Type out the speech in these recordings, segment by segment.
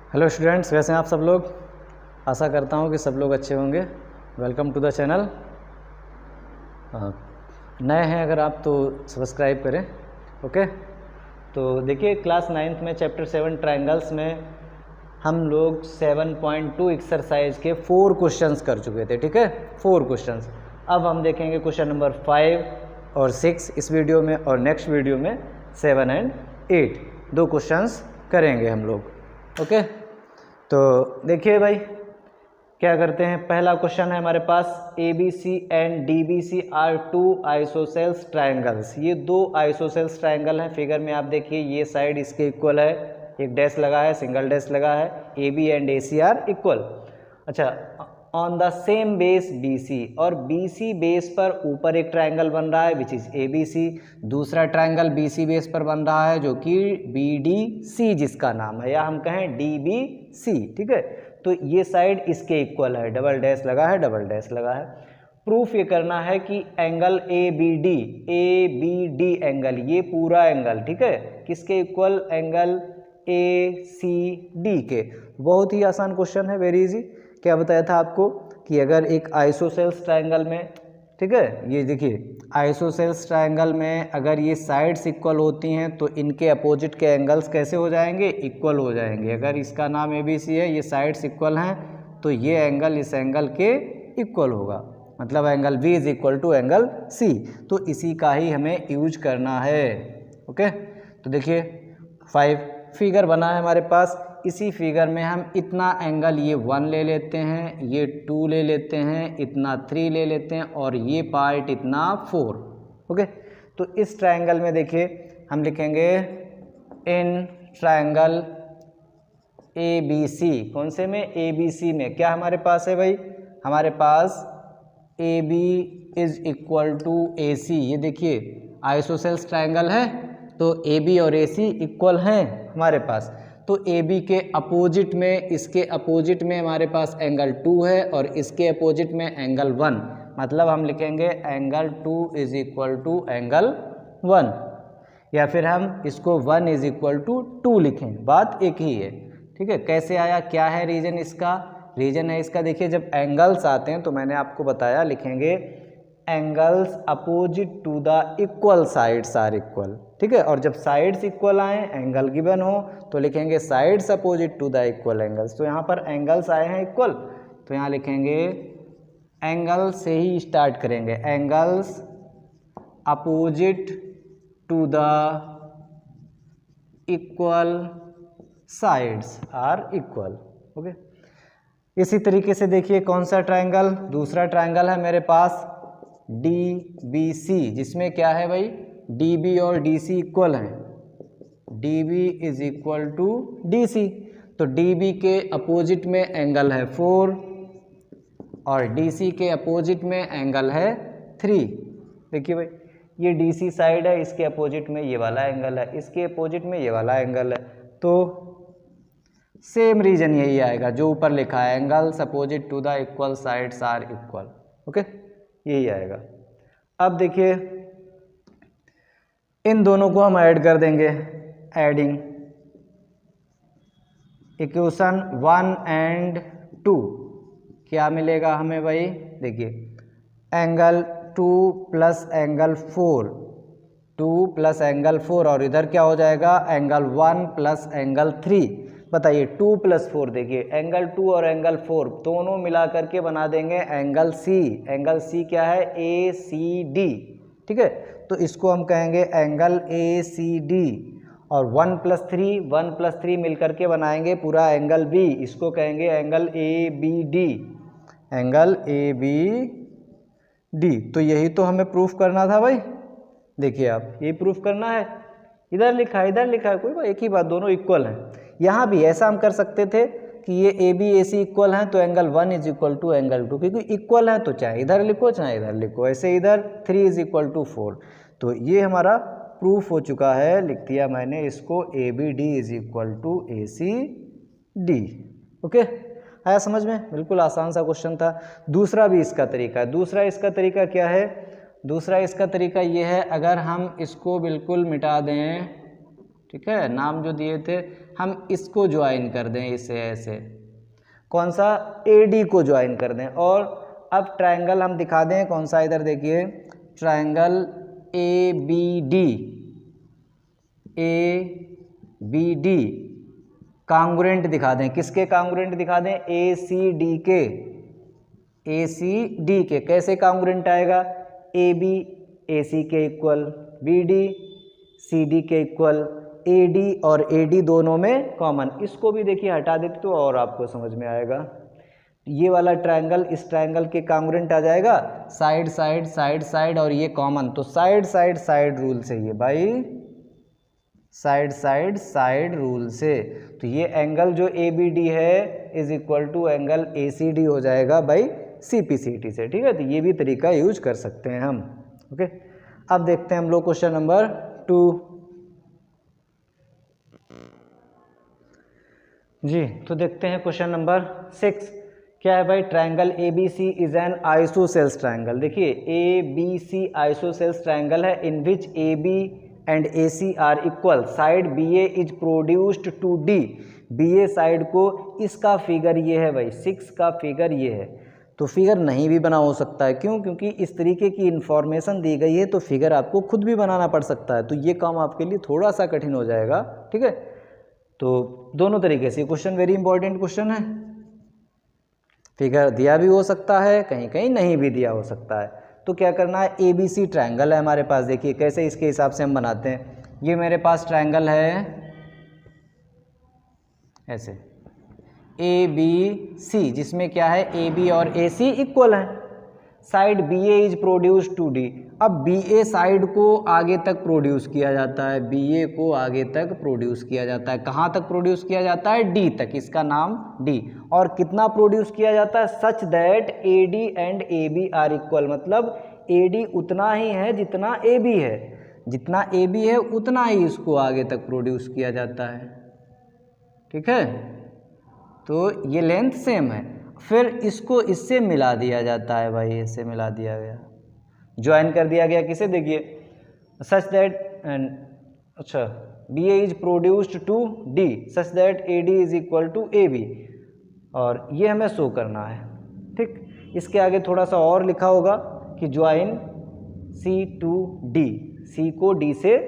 Hello students, कैसे हैं आप सब लोग। आशा करता हूं कि सब लोग अच्छे होंगे। Welcome to the channel. नए हैं अगर आप तो सब्सक्राइब करें। ओके, तो देखिए क्लास 9th में चैप्टर 7 ट्रायंगल्स में हम लोग 7.2 एक्सरसाइज के 4 क्वेश्चंस कर चुके थे। ठीक है, 4 क्वेश्चंस। अब हम देखेंगे क्वेश्चन नंबर 5 और 6 इस वीडियो में, और नेक्स्ट वीडियो में 7 एंड 8 2 क्वेश्चंस करेंगे हम लोग। ओके, तो देखिए भाई क्या करते हैं। पहला क्वेश्चन है हमारे पास, ABC and DBC are 2 isosceles triangles. ये 2 आइसोसेल्स ट्रायंगल हैं। फिगर में आप देखिए ये साइड इसके इक्वल है, एक डैश लगा है, सिंगल डैश लगा है। AB and AC are equal. अच्छा, on the same base BC, और BC बेस पर ऊपर एक ट्रायंगल बन रहा है विच इज ABC। दूसरा ट्रायंगल BC बेस पर बन रहा है जो कि BDC जिसका नाम है, या हम कहें DBC। ठीक है, तो ये साइड इसके इक्वल है, डबल डैश लगा है, डबल डैश लगा है। प्रूफ ये करना है कि एंगल ABD एंगल, ये पूरा एंगल, ठीक है, किसके इक्वल, एंगल ACD के। बहुत ही आसान क्वेश्चन है, वेरी इजी। क्या बताया था आपको कि अगर एक आइसोसेल्स ट्रायंगल में, ठीक है, ये देखिए आइसोसेल्स ट्रायंगल में अगर ये साइड्स इक्वल होती हैं तो इनके अपोजिट के एंगल्स कैसे हो जाएंगे, इक्वल हो जाएंगे। अगर इसका नाम ABC है, ये साइड्स इक्वल हैं, तो ये एंगल इस एंगल के इक्वल होगा, मतलब angle B is equal to angle C। तो इसी का ही हमें यूज करना है। ओके, तो देखिए 5 फिगर बना है हमारे पास। इसी फिगर में हम इतना एंगल ये 1 ले लेते हैं, ये 2 ले लेते हैं, इतना 3 ले लेते हैं, और ये पार्ट इतना 4। ओके, तो इस ट्रायंगल में देखिए हम लिखेंगे इन ट्रायंगल ABC। कौन से में, ABC में। क्या हमारे पास है भाई, हमारे पास AB is equal to AC। ये देखिए आइसोसेल्स ट्रायंगल है, तो AB और AC इक्वल हैं हमारे पास। तो AB के अपोजिट में, इसके अपोजिट में हमारे पास एंगल 2 है, और इसके अपोजिट में एंगल 1, मतलब हम लिखेंगे angle 2 is equal to angle 1, या फिर हम इसको 1 इज इक्वल टू 2 लिखें, बात एक ही है। ठीक है, कैसे आया, क्या है रीजन इसका, रीजन है इसका, देखिए जब एंगल्स आते हैं तो मैंने आपको बताया लिखेंगे angles opposite to the equal sides are equal. ठीक है, और जब साइड्स इक्वल आए, एंगल गिवन हो, तो लिखेंगे sides opposite to the equal angles. तो यहाँ पर एंगल्स आए हैं इक्वल, तो यहाँ लिखेंगे एंगल से ही स्टार्ट करेंगे, angles opposite to the equal sides are equal. Okay, इसी तरीके से देखिए कौन सा ट्रायंगल, दूसरा ट्रायंगल है मेरे पास DBC, जिसमें क्या है भाई, DB और DC इक्वल हैं, DB is equal to DC। तो DB के अपोजिट में एंगल है 4, और DC के अपोजिट में एंगल है 3। देखिए भाई ये DC साइड है, इसके अपोजिट में ये वाला एंगल है, इसके अपोजिट में ये वाला एंगल है, तो सेम रीजन यही आएगा जो ऊपर लिखा है, angles opposite to the equal sides are equal. Okay, यही आएगा। अब देखिए इन दोनों को हम ऐड कर देंगे, एडिंग इक्वेशन 1 एंड 2, क्या मिलेगा हमें भाई, देखिए angle 2 plus angle 4, 2 plus angle 4, और इधर क्या हो जाएगा, एंगल 1 प्लस एंगल 3। बताइए 2 प्लस 4, देखिए एंगल 2 और एंगल 4 दोनों मिला करके बना देंगे एंगल C। एंगल C क्या है, ACD। ठीक है, तो इसको हम कहेंगे एंगल ACD, और 1 प्लस 3 मिल करके बनाएंगे पूरा एंगल B, इसको कहेंगे एंगल ABD, एंगल ABD। तो यही तो हमें प्रूफ करना था भाई। देखिए आप यही प्रूफ करना है, इधर लिखा है, इधर लिखा है, कोई एक ही बात, दोनों इक्वल हैं। यहाँ भी ऐसा हम कर सकते थे कि ये AB AC इक्वल हैं, तो angle 1 is equal to angle 2, क्योंकि इक्वल है तो चाहे इधर लिखो चाहे इधर लिखो, ऐसे इधर 3 इज इक्वल टू 4। तो ये हमारा प्रूफ हो चुका है, लिख दिया मैंने इसको, ABD is equal to ACD। Okay, आया समझ में, बिल्कुल आसान सा क्वेश्चन था। दूसरा भी इसका तरीका है, दूसरा इसका तरीका क्या है, दूसरा इसका तरीका ये है, अगर हम इसको बिल्कुल मिटा दें, ठीक है, नाम जो दिए थे हम इसको ज्वाइन कर दें इसे ऐसे, कौन सा, AD को ज्वाइन कर दें। और अब ट्रायंगल हम दिखा दें कौन सा, इधर देखिए ट्रायंगल ABD कांग्रुएंट दिखा दें, किसके कांग्रुएंट दिखा दें, ACD के। कैसे कांग्रुएंट आएगा, AB AC के इक्वल, BD CD के इक्वल, AD और AD दोनों में कॉमन। इसको भी देखिए हटा देते तो और आपको समझ में आएगा। ये वाला ट्रायंगल इस ट्रायंगल के कांग्रुएंट आ जाएगा, साइड साइड साइड साइड और ये कॉमन, तो साइड साइड साइड रूल से, ये भाई साइड साइड साइड रूल से, तो ये एंगल जो ABD है is equal to angle ACD हो जाएगा भाई CPCT से। ठीक है, तो ये भी तरीका यूज कर सकते हैं हम। ओके, अब देखते हैं हम लोग क्वेश्चन नंबर 2 जी। तो देखते हैं क्वेश्चन नंबर 6 क्या है भाई, triangle ABC is an isosceles triangle. देखिए ABC आइसोसेल्स ट्रायंगल है in which AB and AC are equal, side BA is produced to D, BA side को, इसका फिगर ये है भाई, 6 का फिगर ये है। तो फिगर नहीं भी बना हो सकता है, क्यों, क्योंकि इस तरीके की इन्फॉर्मेशन दी गई है तो फिगर आपको खुद भी बनाना पड़ सकता है, तो ये काम आपके लिए थोड़ा सा कठिन हो जाएगा। ठीक है, तो दोनों तरीके से क्वेश्चन वेरी इंपॉर्टेंट क्वेश्चन है, फिगर दिया भी हो सकता है, कहीं कहीं नहीं भी दिया हो सकता है। तो क्या करना है, ABC ट्रायंगल है हमारे पास, देखिए कैसे इसके हिसाब से हम बनाते हैं। ये मेरे पास ट्रायंगल है ऐसे ABC, जिसमें क्या है AB और AC इक्वल है, side BA is produced to D। अब BA साइड को आगे तक प्रोड्यूस किया जाता है, BA को आगे तक प्रोड्यूस किया जाता है, कहाँ तक प्रोड्यूस किया जाता है, D तक, इसका नाम D। और कितना प्रोड्यूस किया जाता है, such that AD and AB are equal, मतलब AD उतना ही है जितना AB है, जितना AB है उतना ही इसको आगे तक प्रोड्यूस किया जाता है। ठीक है, तो ये लेंथ सेम है, फिर इसको इससे मिला दिया जाता है भाई, इससे मिला दिया गया, ज्वाइन कर दिया गया, किसे, देखिए सच दैट, अच्छा BA is produced to D such that AD is equal to AB, और ये हमें शो करना है। ठीक, इसके आगे थोड़ा सा और लिखा होगा कि join C to D, C को D से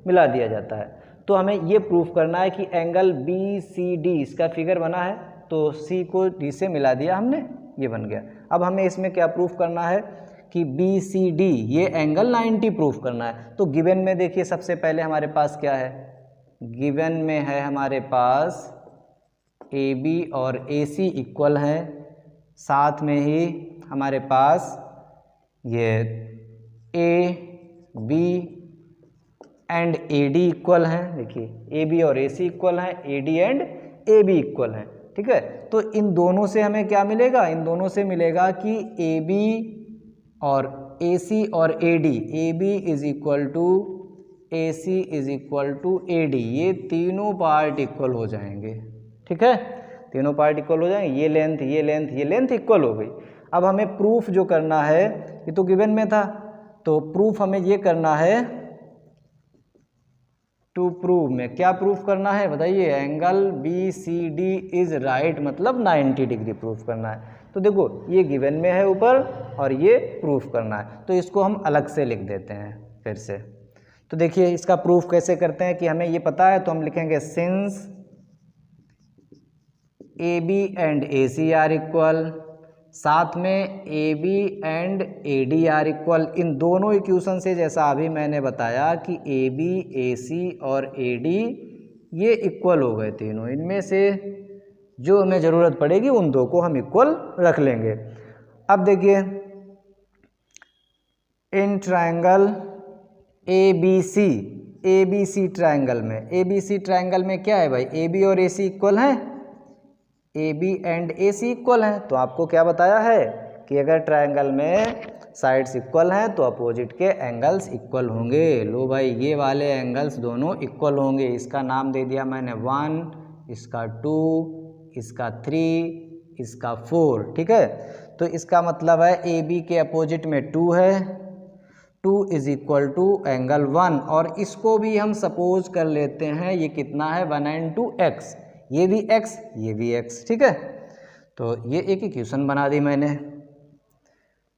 मिला दिया जाता है। तो हमें ये प्रूफ करना है कि एंगल BCD इसका फिगर बना है, तो C को D से मिला दिया हमने, ये बन गया। अब हमें इसमें क्या प्रूफ करना है कि BCD ये एंगल 90 प्रूफ करना है। तो गिवन में देखिए सबसे पहले हमारे पास क्या है, गिवन में है हमारे पास AB और AC इक्वल हैं, साथ में ही हमारे पास ये AB एंड AD इक्वल हैं, देखिए AB और AC इक्वल हैं, AD एंड AB इक्वल हैं। ठीक है, तो इन दोनों से हमें क्या मिलेगा, इन दोनों से मिलेगा कि AB और AC और AD, AB is equal to AC is equal to AD, ये तीनों पार्ट इक्वल हो जाएंगे। ठीक है, तीनों पार्ट इक्वल हो जाएंगे, ये लेंथ ये लेंथ ये लेंथ इक्वल हो गई। अब हमें प्रूफ जो करना है, ये तो गिवन में था, तो प्रूफ हमें ये करना है, टू प्रूव में क्या प्रूफ करना है बताइए, एंगल BCD इज राइट, मतलब 90 डिग्री प्रूफ करना है। तो देखो ये गिवन में है ऊपर और ये प्रूफ करना है, तो इसको हम अलग से लिख देते हैं फिर से। तो देखिए इसका प्रूफ कैसे करते हैं कि हमें ये पता है, तो हम लिखेंगे since AB and AC are equal, साथ में AB and AD are equal, इन दोनों इक्वेशन से जैसा अभी मैंने बताया कि AB AC और AD ये इक्वल हो गए तीनों, इनमें से जो हमें ज़रूरत पड़ेगी उन दो को हम इक्वल रख लेंगे। अब देखिए इन ट्रायंगल ABC ट्रायंगल में क्या है भाई, AB और AC इक्वल हैं, AB एंड AC इक्वल हैं। तो आपको क्या बताया है कि अगर ट्रायंगल में साइड्स इक्वल हैं तो अपोजिट के एंगल्स इक्वल होंगे। लो भाई ये वाले एंगल्स दोनों इक्वल होंगे, इसका नाम दे दिया मैंने 1, इसका 2, इसका 3, इसका 4। ठीक है, तो इसका मतलब है AB के अपोजिट में 2 है, 2 इज इक्वल टू एंगल 1, और इसको भी हम सपोज कर लेते हैं ये कितना है 1 and 2 x, ये भी x ये भी x, ठीक है। तो ये एक इक्वेशन बना दी मैंने।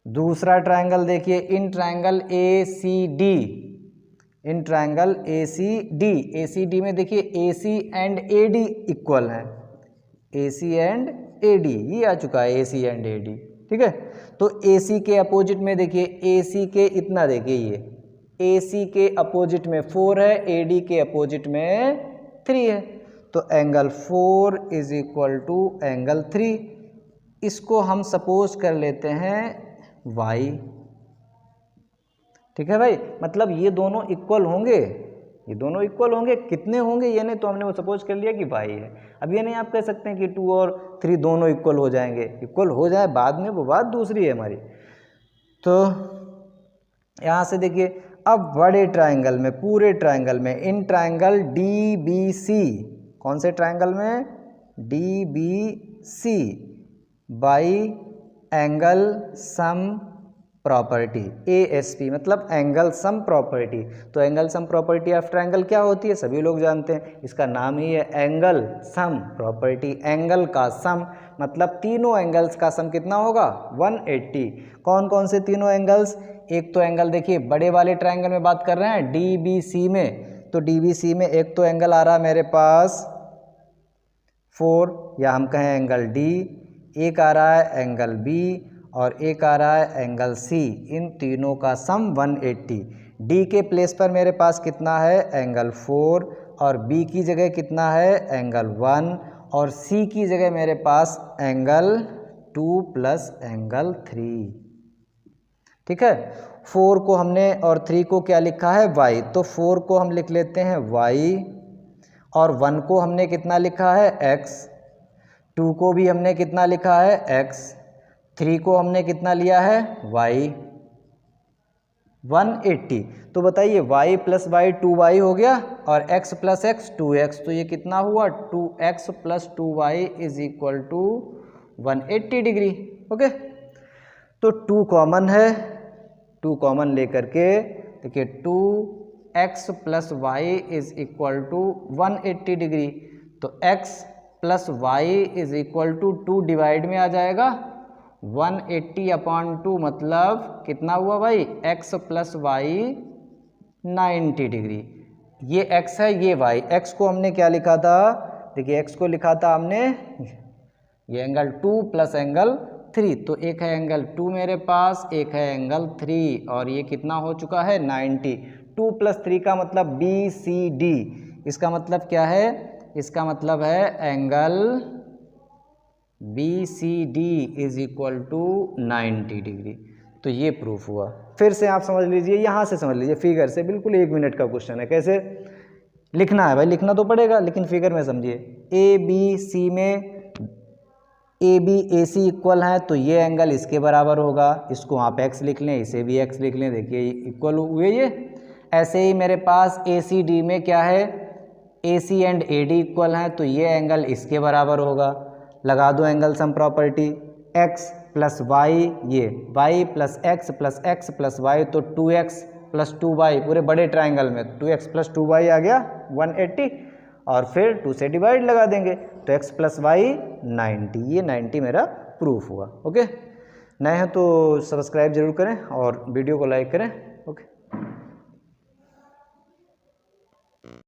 दूसरा ट्रायंगल देखिए, in triangle ACD, in triangle ACD में देखिए AC एंड AD इक्वल है, AC एंड AD ये आ चुका है AC एंड AD, ठीक है। तो AC के अपोजिट में देखिए, AC के इतना देखिए, ये AC के अपोजिट में 4 है, AD के अपोजिट में 3 है, तो angle 4 is equal to angle 3, इसको हम सपोज कर लेते हैं y, ठीक है भाई। मतलब ये दोनों इक्वल होंगे, ये दोनों इक्वल होंगे, कितने होंगे ये नहीं, तो हमने वो सपोज कर लिया कि y है। अब ये नहीं आप कह सकते हैं कि 2 और 3 दोनों इक्वल हो जाएंगे, इक्वल हो जाए बाद में वो बात दूसरी है हमारी। तो यहाँ से देखिए, अब बड़े ट्रायंगल में, पूरे ट्रायंगल में, इन ट्रायंगल DBC, कौन से ट्रायंगल में, DBC by angle sum property, ASP मतलब एंगल सम प्रॉपर्टी। तो angle sum property of triangle क्या होती है, सभी लोग जानते हैं, इसका नाम ही है एंगल सम प्रॉपर्टी। एंगल का सम मतलब तीनों एंगल्स का सम कितना होगा 180। कौन कौन से तीनों एंगल्स, एक तो एंगल देखिए बड़े वाले ट्रायंगल में बात कर रहे हैं DBC में, तो DBC में एक तो एंगल आ रहा है मेरे पास 4 या हम कहें एंगल D, एक आ रहा है एंगल B और एक आ रहा है एंगल C, इन तीनों का सम 180। D के प्लेस पर मेरे पास कितना है एंगल 4 और B की जगह कितना है एंगल 1 और C की जगह मेरे पास एंगल 2 प्लस एंगल 3, ठीक है। 4 को हमने और 3 को क्या लिखा है y, तो 4 को हम लिख लेते हैं y और 1 को हमने कितना लिखा है x, 2 को भी हमने कितना लिखा है x, 3 को हमने कितना लिया है y, 180। तो बताइए y प्लस y 2y हो गया और x प्लस x 2x, तो ये कितना हुआ 2x plus 2y is equal to 180 degree, okay. तो 2 कॉमन है, 2 कॉमन लेकर के देखिए 2x plus y is equal to 180 degree, तो x plus y is equal to 2 divide में आ जाएगा 180 अपॉन 2, मतलब कितना हुआ भाई x प्लस y 90 डिग्री। ये x है ये y, x को हमने क्या लिखा था, देखिए x को लिखा था हमने ये एंगल 2 प्लस एंगल 3, तो एक है एंगल 2 मेरे पास, एक है एंगल 3 और ये कितना हो चुका है 90। 2 प्लस 3 का मतलब BCD, इसका मतलब क्या है, इसका मतलब है angle BCD is equal to 90 degree. तो ये प्रूफ हुआ। फिर से आप समझ लीजिए, यहाँ से समझ लीजिए, फिगर से, बिल्कुल 1 मिनट का क्वेश्चन है। कैसे लिखना है भाई, लिखना तो पड़ेगा लेकिन फिगर में समझिए। ABC में AB AC इक्वल है, तो ये एंगल इसके बराबर होगा, इसको आप x लिख लें, इसे भी x लिख लें, देखिए इक्वल हुए ये। ऐसे ही मेरे पास ACD में क्या है, AC एंड AD इक्वल है, तो ये एंगल इसके बराबर होगा। लगा दो angle sum property, x plus y, ये y plus x plus x plus y, तो 2x प्लस 2y पूरे बड़े ट्राइंगल में 2x प्लस 2y आ गया 180 और फिर 2 से डिवाइड लगा देंगे तो x प्लस वाई 90, ये 90 मेरा प्रूफ हुआ। ओके, नए हैं तो सब्सक्राइब जरूर करें और वीडियो को लाइक करें।